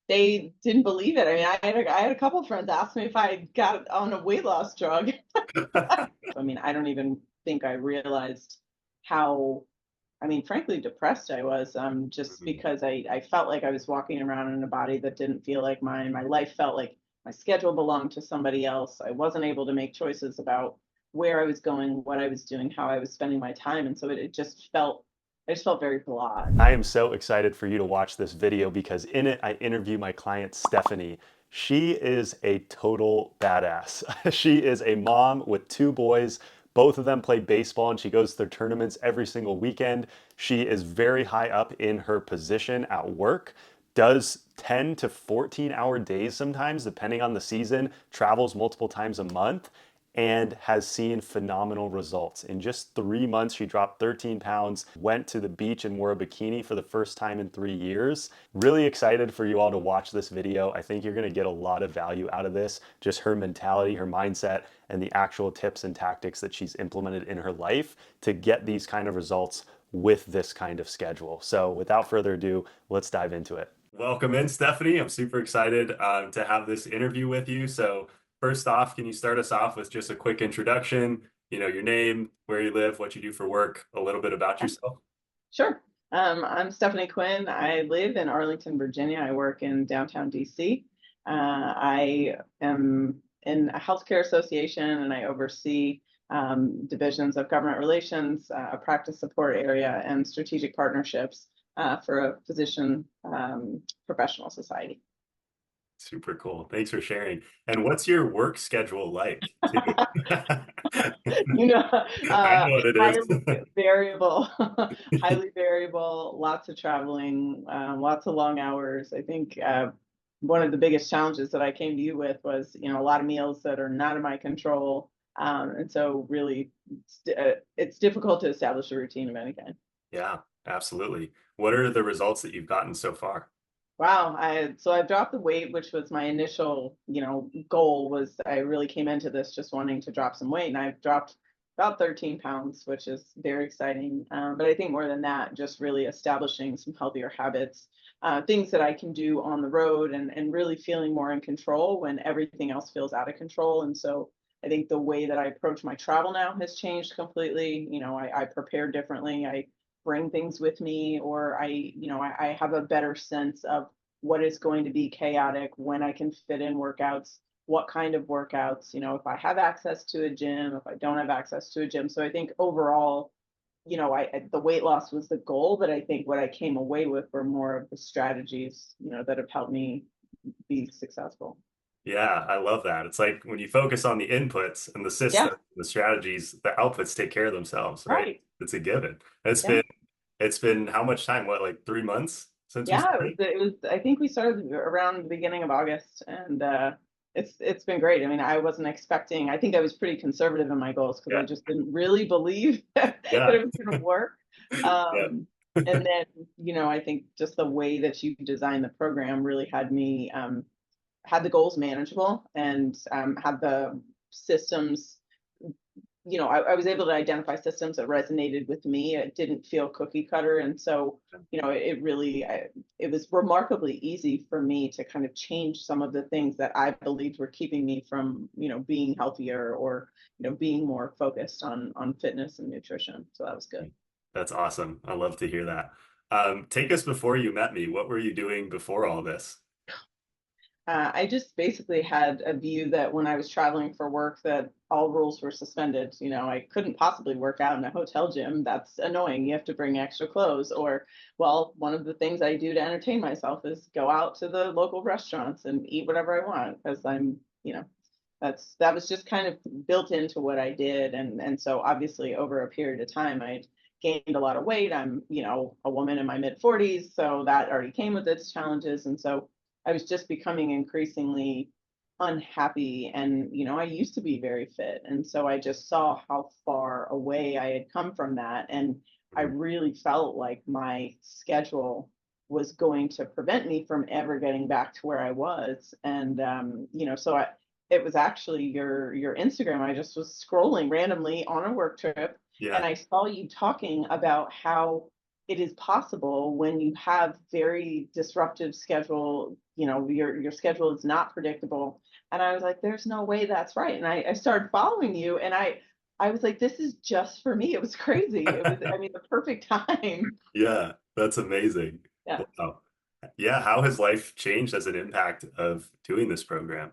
they didn't believe it. I mean, I had a couple of friends ask me if I got on a weight loss drug. I mean, I don't even think I realized how, I mean, frankly, depressed I was, just Mhm. because I felt like I was walking around in a body that didn't feel like mine. My life felt like my schedule belonged to somebody else. I wasn't able to make choices about where I was going, what I was doing, how I was spending my time. And so it just felt, I just felt very blah. I am so excited for you to watch this video because in it, I interview my client, Stephanie. She is a total badass. She is a mom with two boys. Both of them play baseball and she goes to their tournaments every single weekend. She is very high up in her position at work, does 10 to 14-hour days sometimes, depending on the season, travels multiple times a month, and has seen phenomenal results. In just 3 months, she dropped 13 pounds, went to the beach and wore a bikini for the first time in 3 years. Really excited for you all to watch this video. I think you're gonna get a lot of value out of this, just her mentality, her mindset, and the actual tips and tactics that she's implemented in her life to get these kind of results with this kind of schedule. So without further ado, let's dive into it. Welcome in, Stephanie. I'm super excited to have this interview with you. So first off, can you start us off with just a quick introduction? Your name, where you live, what you do for work, a little bit about Yeah, yourself. sure. I'm Stephanie Quinn. I live in Arlington, Virginia. I work in downtown DC. I am in a healthcare association and I oversee divisions of government relations, a practice support area, and strategic partnerships for a physician professional society. Super cool. Thanks for sharing. And what's your work schedule like, too? You know, I know what it is. highly variable, highly variable, lots of traveling, lots of long hours. I think one of the biggest challenges that I came to you with was, a lot of meals that are not in my control. And so really it's difficult to establish a routine of any kind. Yeah, absolutely. What are the results that you've gotten so far? Wow. I dropped the weight, which was my initial, goal was I really came into this just wanting to drop some weight and I've dropped about 13 pounds, which is very exciting. But I think more than that, just really establishing some healthier habits, things that I can do on the road and really feeling more in control when everything else feels out of control. And so I think the way that I approach my travel now has changed completely. I prepare differently. I bring things with me, or I have a better sense of what is going to be chaotic, when I can fit in workouts, what kind of workouts, if I have access to a gym, if I don't have access to a gym. So I think overall, the weight loss was the goal, but I think what I came away with were more of the strategies, that have helped me be successful. Yeah, I love that. It's like when you focus on the inputs and the Yeah, system, the strategies, the outputs take care of themselves, right? right. It's a given. It's Yeah. been it's been how much time? What, like 3 months since we Yeah, it was started? it was I think we started around the beginning of August, and it's been great. I mean, I wasn't expecting, I think I was pretty conservative in my goals because I Yeah. just didn't really believe that Yeah. it was going to work. Yeah. Um and then, I think just the way that you designed the program really had me had the goals manageable and had the systems, I was able to identify systems that resonated with me. It didn't feel cookie cutter. And so, it really, it was remarkably easy for me to kind of change some of the things that I believed were keeping me from, being healthier or, being more focused on fitness and nutrition. So that was good. That's awesome. I love to hear that. Take us before you met me. What were you doing before all this? I just basically had a view that when I was traveling for work, that all rules were suspended. I couldn't possibly work out in a hotel gym. That's annoying. You have to bring extra clothes. Or, well, one of the things I do to entertain myself is go out to the local restaurants and eat whatever I want because that was just kind of built into what I did. And so obviously over a period of time, I gained a lot of weight. I'm, a woman in my mid 40s, so that already came with its challenges. And so I was just becoming increasingly unhappy. And, I used to be very fit. And so I just saw how far away I had come from that. And I Mhm. really felt like my schedule was going to prevent me from ever getting back to where I was. And, so it was actually your Instagram. I just was scrolling randomly on a work trip and Yeah. I saw you talking about how it is possible when you have very disruptive schedule, your schedule is not predictable. And I was like, there's no way that's right. And I started following you, and I was like, this is just for me. It was crazy. It was, I mean, the perfect time. Yeah, that's amazing. Yeah. Wow. Yeah, how has life changed as an impact of doing this program?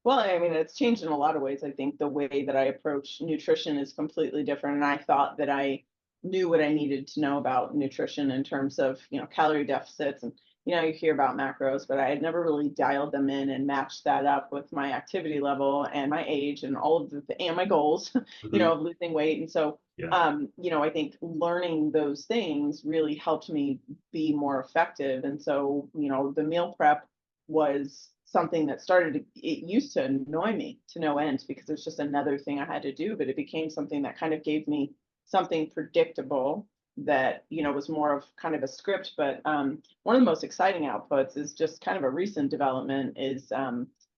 Well, I mean, it's changed in a lot of ways. I think the way that I approach nutrition is completely different. And I thought that I knew what I needed to know about nutrition in terms of, calorie deficits and, you hear about macros, but I had never really dialed them in and matched that up with my activity level and my age and all of and my goals, Mhm. of losing weight. And so, Yeah. I think learning those things really helped me be more effective. And so, the meal prep was something that started to, it used to annoy me to no end because it was just another thing I had to do, but it became something that kind of gave me something predictable that, was more of kind of a script. But one of the most exciting outputs is just kind of a recent development is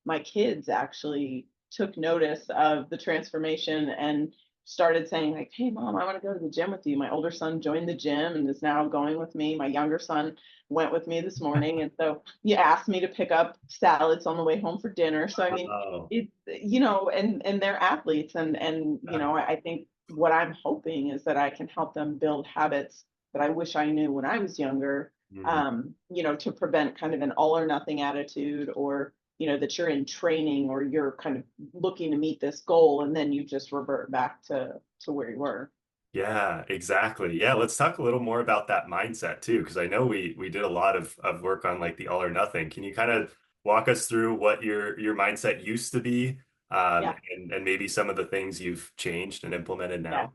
my kids actually took notice of the transformation and started saying like, hey mom, I want to go to the gym with you. My older son joined the gym and is now going with me. My younger son went with me this morning. And so you asked me to pick up salads on the way home for dinner. So I mean, Oh, it, and they're athletes, and yeah. I think what I'm hoping is that I can help them build habits that I wish I knew when I was younger, Mhm. to prevent kind of an all or nothing attitude, or that you're in training or you're kind of looking to meet this goal and then you just revert back to where you were. Yeah, exactly. Yeah, let's talk a little more about that mindset too, because I know we did a lot of work on like the all or nothing. Can you kind of walk us through what your mindset used to be, Yeah, and maybe some of the things you've changed and implemented yeah. now?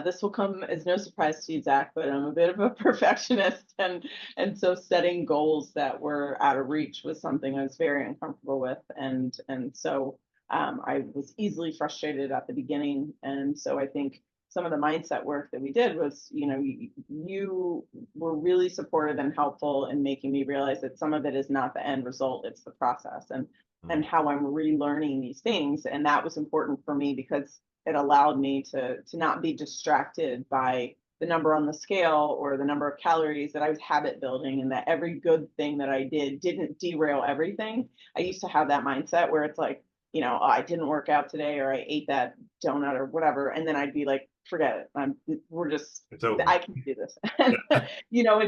This will come as no surprise to you, Zach, but I'm a bit of a perfectionist, and so setting goals that were out of reach was something I was very uncomfortable with, and so I was easily frustrated at the beginning, and so I think some of the mindset work that we did was, you were really supportive and helpful in making me realize that some of it is not the end result; it's the process, and Mm. how I'm relearning these things, and that was important for me because it allowed me to not be distracted by the number on the scale or the number of calories, that I was habit building and that every good thing that I did didn't derail everything. I used to have that mindset where it's like, oh, I didn't work out today or I ate that donut or whatever. And then I'd be like, forget it. We're just, It's over. I can do this. And,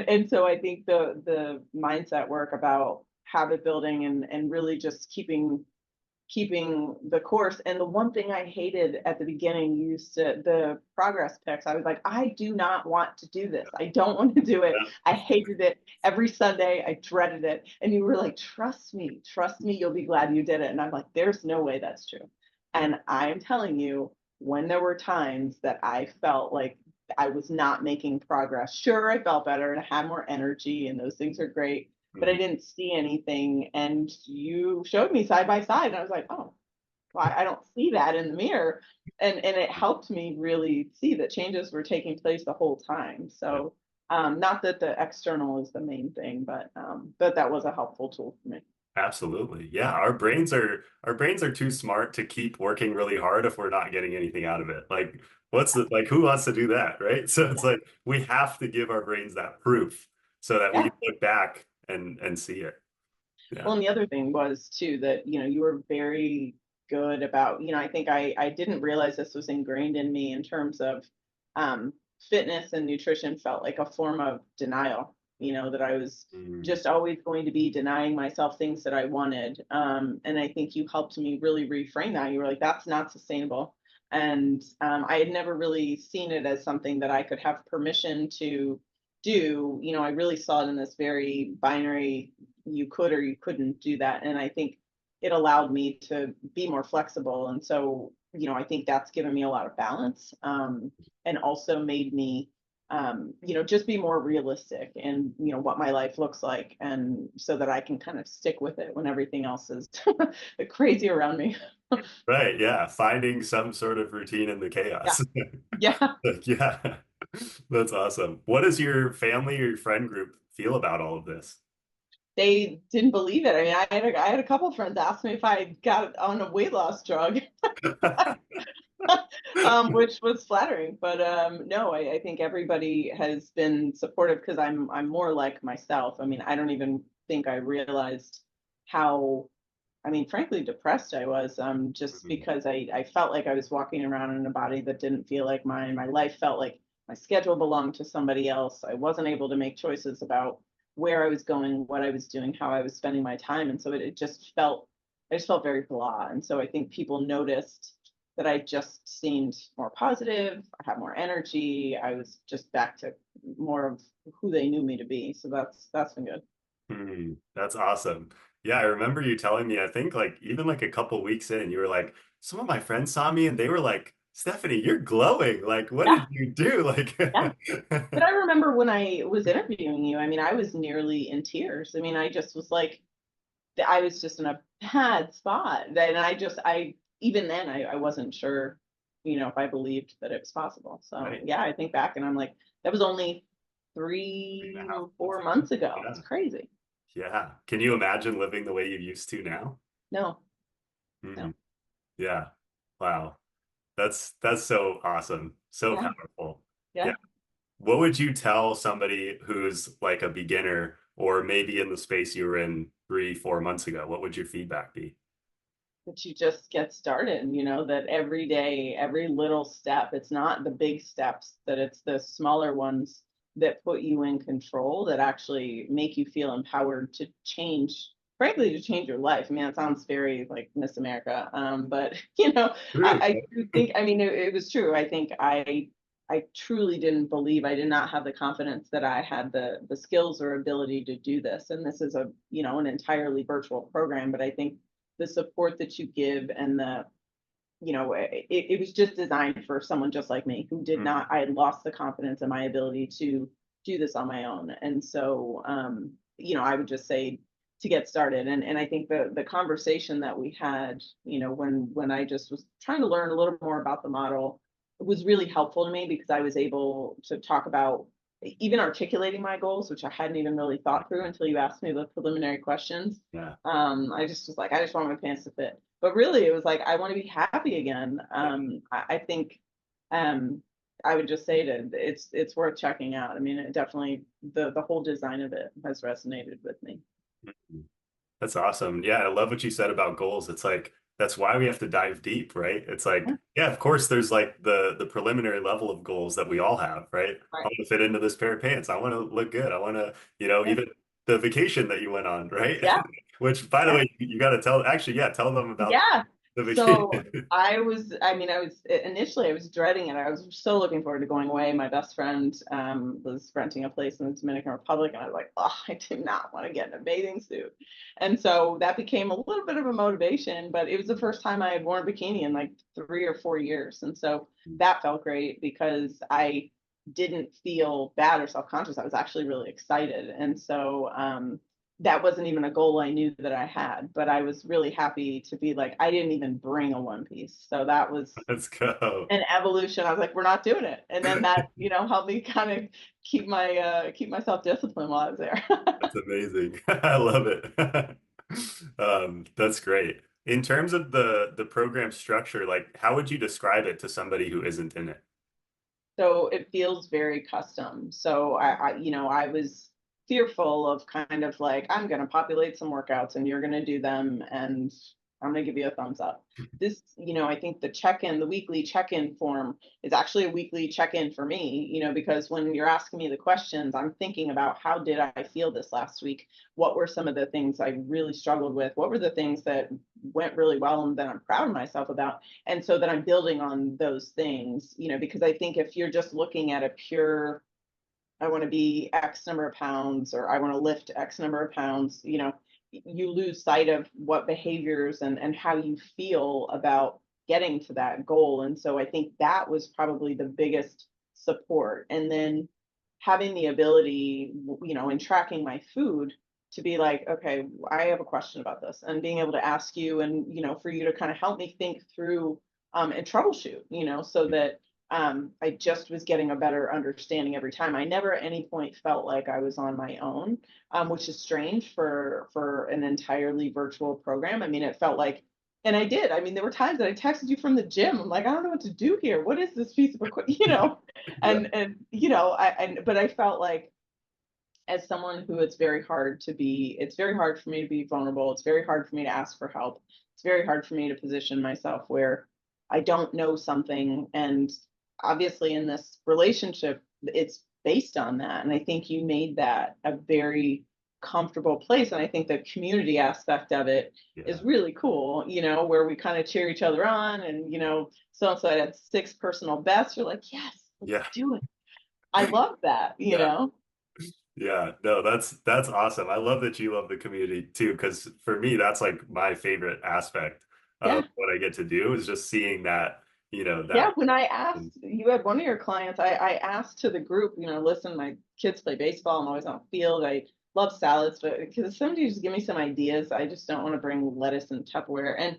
and so I think the mindset work about habit building and really just keeping the course. And the one thing I hated at the beginning, you used to the progress pics. I was like, I do not want to do this. I don't want to do it. I hated it every Sunday. I dreaded it. And you were like, trust me, you'll be glad you did it. And I'm like, there's no way that's true. Yeah. And I'm telling you, when there were times that I felt like I was not making progress, sure, I felt better and I had more energy, and those things are great, but I Mhm. didn't see anything. And you showed me side by side, and I was like, oh, well, I don't see that in the mirror. And it helped me really see that changes were taking place the whole time. So not that the external is the main thing, but that was a helpful tool for me. Absolutely. Yeah, our brains are too smart to keep working really hard if we're not getting anything out of it. Like what's the like who wants to do that, right? So it's Yeah. like we have to give our brains that proof so that we Yeah. can look back and see it. Well, Yeah. and the other thing was too that, you were very good about, I think I didn't realize this was ingrained in me in terms of um, fitness and nutrition felt like a form of denial, that I was Mm. just always going to be denying myself things that I wanted. And I think you helped me really reframe that. You were like, that's not sustainable. And I had never really seen it as something that I could have permission to do. I really saw it in this very binary, you could or you couldn't do that. And I think it allowed me to be more flexible. And so, I think that's given me a lot of balance, and also made me, just be more realistic and, what my life looks like. And so that I can kind of stick with it when everything else is crazy around me. Right, yeah, finding some sort of routine in the Yeah. chaos. Yeah. Like, yeah. That's awesome. What does your family or your friend group feel about all of this? They didn't believe it. I mean, I had a couple of friends ask me if I got on a weight loss drug. which was flattering. But no, I think everybody has been supportive because I'm more like myself. I mean, I don't even think I realized how, I mean, frankly, depressed I was, just Mhm. because I felt like I was walking around in a body that didn't feel like mine. My life felt like my schedule belonged to somebody else. I wasn't able to make choices about where I was going, what I was doing, how I was spending my time. And so it just felt, I just felt very blah. And so I think people noticed that I just seemed more positive. I had more energy. I was just back to more of who they knew me to be. So that's been good. That's awesome. Yeah, I remember you telling me, I think like even like a couple weeks in, you were like, some of my friends saw me and they were like, Stephanie, you're glowing. Like, what Yeah, did you do? Like, yeah. But I remember when I was interviewing you, I mean, I was nearly in tears. I mean, I just was like, I was just in a bad spot. And even then, I wasn't sure, if I believed that it was possible. So right? yeah, I think back and I'm like, that was only Three and a three half or months four ago. months ago. Yeah. It's crazy. Yeah. Can you imagine living the way you used to now? No, Hmm. no, Yeah. Wow. That's so awesome. So yeah, powerful. Yeah. yeah. What would you tell somebody who's like a beginner or maybe in the space you were in 3, 4 months ago? What would your feedback be? That you just get started, that every day, every little step, it's not the big steps, that it's the smaller ones that put you in control, that actually make you feel empowered to change, frankly, to change your life. I mean, it sounds very like Miss America, but True. I do think, I mean, it was true. I think I truly didn't believe, I did not have the confidence that I had the skills or ability to do this. And this is an entirely virtual program, but I think the support that you give and it was just designed for someone just like me who did Mhm. not, I had lost the confidence in my ability to do this on my own. And so, I would just say to get started. And I think the conversation that we had, when I just was trying to learn a little more about the model, was really helpful to me because I was able to talk about even articulating my goals, which I hadn't even really thought through until you asked me the preliminary questions. Yeah. I just was like, I just want my pants to fit. But really, it was like, I want to be happy again. Yeah. I think um, I would just say that it's worth checking out. I mean, it definitely, the whole design of it has resonated with me. Mhm. That's awesome. Yeah, I love what you said about goals. It's like that's why we have to dive deep, right? It's like, Yeah, yeah, of course there's like the preliminary level of goals that we all have, right? I right. want to fit into this pair of pants. I want to look good. I want to, Yeah, even the vacation that you went on, right? yeah, Which by the yeah. way, you got to tell actually, yeah, tell them about Yeah. the So vacation. I was initially I was dreading it. I was so looking forward to going away. My best friend was renting a place in the Dominican Republic, and I was like, oh, I did not want to get in a bathing suit. And so that became a little bit of a motivation, but it was the first time I had worn a bikini in like 3 or 4 years. And so that felt great because I didn't feel bad or self-conscious. I was actually really excited. And so that wasn't even a goal I knew that I had, but I was really happy to be like, I didn't even bring a one piece. So that was Let's go. an evolution. I was like, we're not doing it. And then that, helped me kind of keep myself disciplined while I was there. That's amazing. I love it. That's great. In terms of the program structure, like how would you describe it to somebody who isn't in it? So it feels very custom. So I was fearful of kind of like, I'm going to populate some workouts and you're going to do them and I'm going to give you a thumbs up. This, I think the weekly check-in form is actually a weekly check-in for me, because when you're asking me the questions, I'm thinking about how did I feel this last week? What were some of the things I really struggled with? What were the things that went really well and that I'm proud of myself about? And so that I'm building on those things, because I think if you're just looking at a pure, I want to be X number of pounds or I want to lift X number of pounds, you lose sight of what behaviors and how you feel about getting to that goal. And so I think that was probably the biggest support. And then having the ability, in tracking my food to be like, okay, I have a question about this and being able to ask you and, for you to kind of help me think through and troubleshoot, so that I just was getting a better understanding every time. I never at any point felt like I was on my own, which is strange for an entirely virtual program. I mean, it felt like And I did. I mean, there were times that I texted you from the gym. I'm like, I don't know what to do here. What is this piece of equipment? Yeah. And but I felt like as someone who it's very hard for me to be vulnerable. It's very hard for me to ask for help. It's very hard for me to position myself where I don't know something. And obviously in this relationship, it's based on that. And I think you made that a very comfortable place. And I think the community aspect of it Yeah. is really cool, where we kind of cheer each other on and, so and so I had 6 personal bests. You're like, yes, let's Yeah. do it. I love that, Yeah. Yeah, no, that's awesome. I love that you love the community too, because for me, that's like my favorite aspect of Yeah. what I get to do is just seeing that, Yeah, that. when I asked, you had one of your clients, I asked to the group, listen, my kids play baseball. I'm always on the field. I love salads, but because somebody just give me some ideas, I just don't want to bring lettuce and Tupperware. And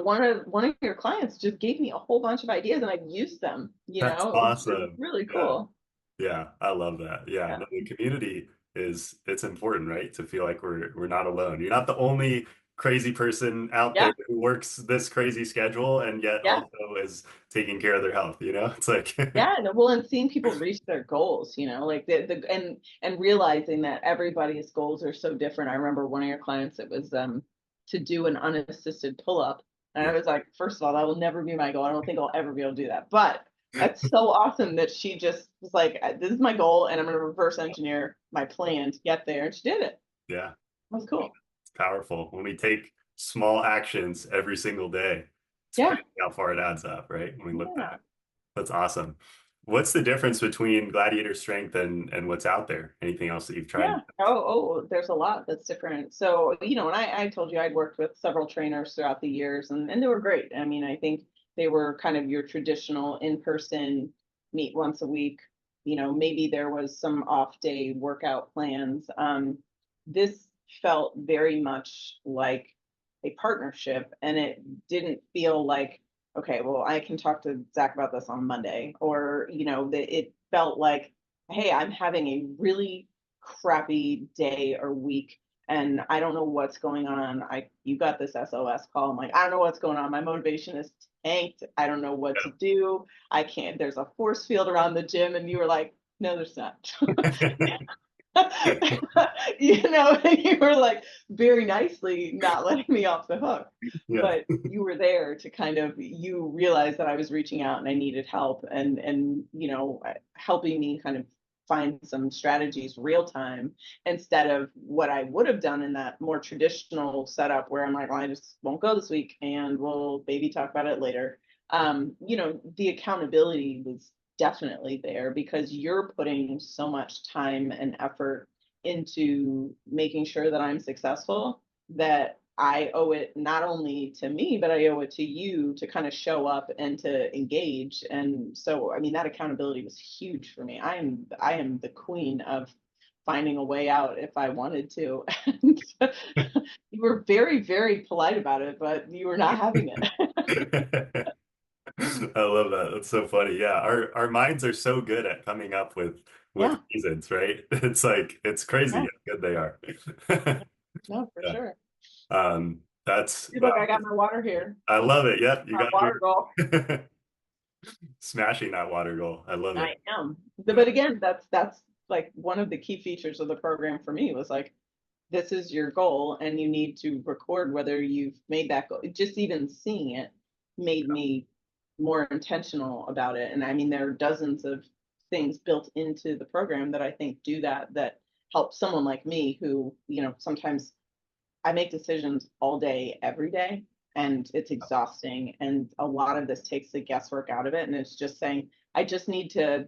one of your clients just gave me a whole bunch of ideas, and I've used them. That's It was awesome. really Yeah. cool. Yeah, I love that. Yeah, Yeah, no, the community it's important, right? To feel like we're not alone. You're not the only crazy person out there yeah, who works this crazy schedule and yet yeah. also is taking care of their health, you know? It's like Yeah, well, and seeing people reach their goals, like and realizing that everybody's goals are so different. I remember one of your clients, it was to do an unassisted pull-up. And I yeah. was like, first of all, that will never be my goal. I don't think I'll ever be able to do that. But that's so awesome that she just was like, this is my goal, and I'm gonna reverse engineer my plan to get there. And she did it. Yeah. That was cool. It's powerful. When we take small actions every single day, it's Yeah. crazy how far it adds up, right? When we look Yeah. back. That's awesome. What's the difference between Gladiator Strength and what's out there? Anything else that you've tried? Yeah. There's a lot that's different. So, and I told you I'd worked with several trainers throughout the years, and they were great. I mean, I think they were kind of your traditional in-person meet once a week. Maybe there was some off day workout plans. This felt very much like a partnership, and it didn't feel like, okay, well, I can talk to Zach about this on Monday, or, that it felt like, hey, I'm having a really crappy day or week and I don't know what's going on. You got this SOS call. I'm like, I don't know what's going on. My motivation is tanked. I don't know what to do. I can't, there's a force field around the gym. And you were like, no, there's not. You were like very nicely not letting me off the hook. Yeah. But you were there to kind of you realized that I was reaching out and I needed help and helping me kind of find some strategies real time instead of what I would have done in that more traditional setup where I'm like, well, I just won't go this week and we'll maybe talk about it later. The accountability was definitely there because you're putting so much time and effort into making sure that I'm successful that I owe it not only to me, but I owe it to you to kind of show up and to engage. And so, I mean, that accountability was huge for me. I am the queen of finding a way out if I wanted to. And you were very, very polite about it, but you were not having it. I love that. That's so funny. Yeah, our minds are so good at coming up with Yeah, reasons, right? It's like it's crazy yeah, how good they are. no, for Yeah. sure. That's See, look, I wow. got my water here. I love it. Yep, you My got water goal. your smashing that water goal. I love it. I am. Yeah. But again, that's like one of the key features of the program for me was like, this is your goal and you need to record whether you've made that goal. Just even seeing it made me more intentional about it. And I mean, there are dozens of things built into the program that I think do that help someone like me who, sometimes I make decisions all day, every day, and it's exhausting. And a lot of this takes the guesswork out of it. And it's just saying, I just need to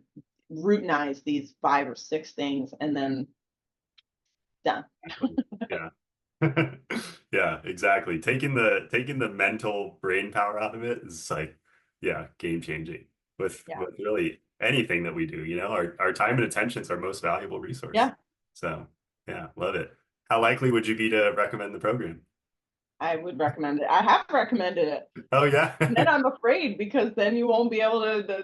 routinize these 5 or 6 things and then done. Yeah. Yeah, exactly. Taking the mental brain power out of it is like, yeah, game changing Yeah. with really anything that we do. Our time and attention is our most valuable resource. Yeah. So yeah, love it. How likely would you be to recommend the program? I would recommend it. I have recommended it. Oh yeah. And then I'm afraid because then you won't be able to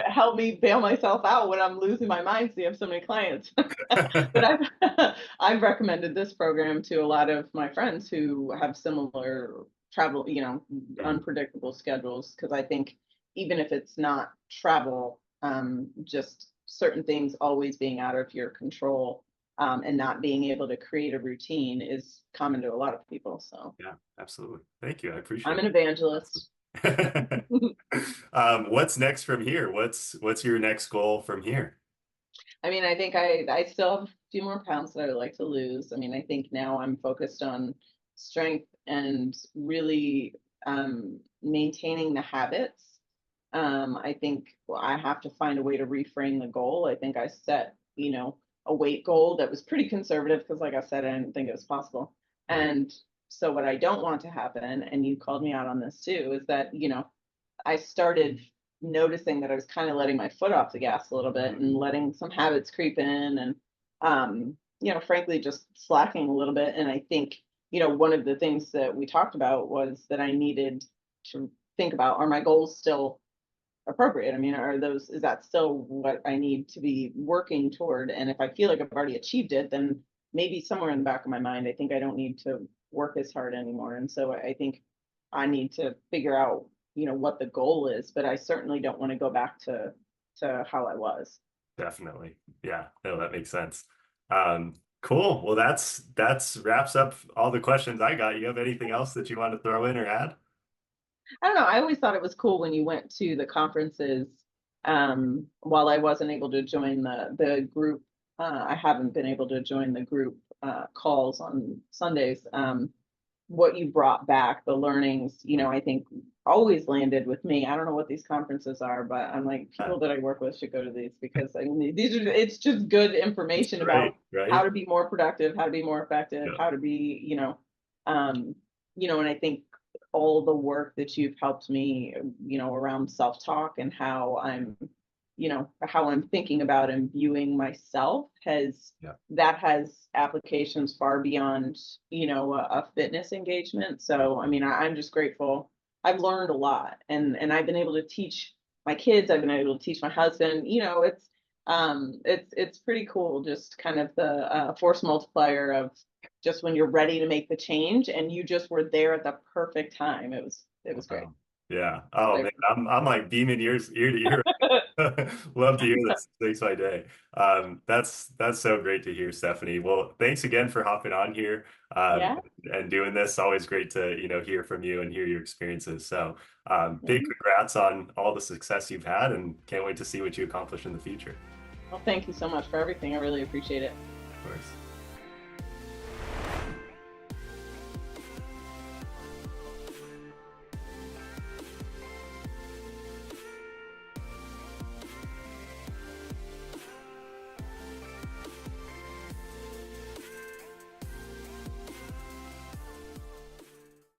help me bail myself out when I'm losing my mind. So you have so many clients. But I've I've recommended this program to a lot of my friends who have similar travel, unpredictable schedules. Cause I think even if it's not travel, just certain things always being out of your control, and not being able to create a routine is common to a lot of people. So Yeah, absolutely. Thank you. I I'm appreciate an evangelist. it. What's next from here? What's your next goal from here? I mean, I think I still have a few more pounds that I would like to lose. I mean, I think now I'm focused on strength and really maintaining the habits. I think I have to find a way to reframe the goal. I think I set, a weight goal that was pretty conservative because, like I said, I didn't think it was possible. Right. And so, what I don't want to happen, and you called me out on this too, is that, I started noticing that I was kind of letting my foot off the gas a little bit and letting some habits creep in and frankly just slacking a little bit. And I think, one of the things that we talked about was that I needed to think about, are my goals still appropriate? I mean, is that still what I need to be working toward? And if I feel like I've already achieved it, then maybe somewhere in the back of my mind, I think I don't need to work as hard anymore. And so I think I need to figure out, what the goal is, but I certainly don't want to go back to how I was. Definitely. Yeah, no, that makes sense. Cool. Well, that's wraps up all the questions I got. You have anything else that you want to throw in or add? I don't know. I always thought it was cool when you went to the conferences. While I wasn't able to join the group, I haven't been able to join the group calls on Sundays. What you brought back, the learnings, I think always landed with me. I don't know what these conferences are, but I'm like, Uh, people that I work with should go to these because I mean, it's just good it's information great, about how right? to be more productive, how to be more effective, Yeah. how to be, um, and I think all the work that you've helped me, around self-talk and how I'm thinking about and viewing myself Yeah. has applications far beyond, a fitness engagement. So, I mean, I'm just grateful. I've learned a lot and I've been able to teach my kids. I've been able to teach my husband, it's pretty cool. Just kind of the force multiplier of just when you're ready to make the change and you just were there at the perfect time. It was great. Wow. Yeah. Oh So, man, I'm like beaming ear to ear. Love to hear this. Makes my day. That's so great to hear, Stephanie. Well, thanks again for hopping on here yeah. and doing this. Always great to, hear from you and hear your experiences. So, big Yeah. congrats on all the success you've had and can't wait to see what you accomplish in the future. Well, thank you so much for everything. I really appreciate it. Of course.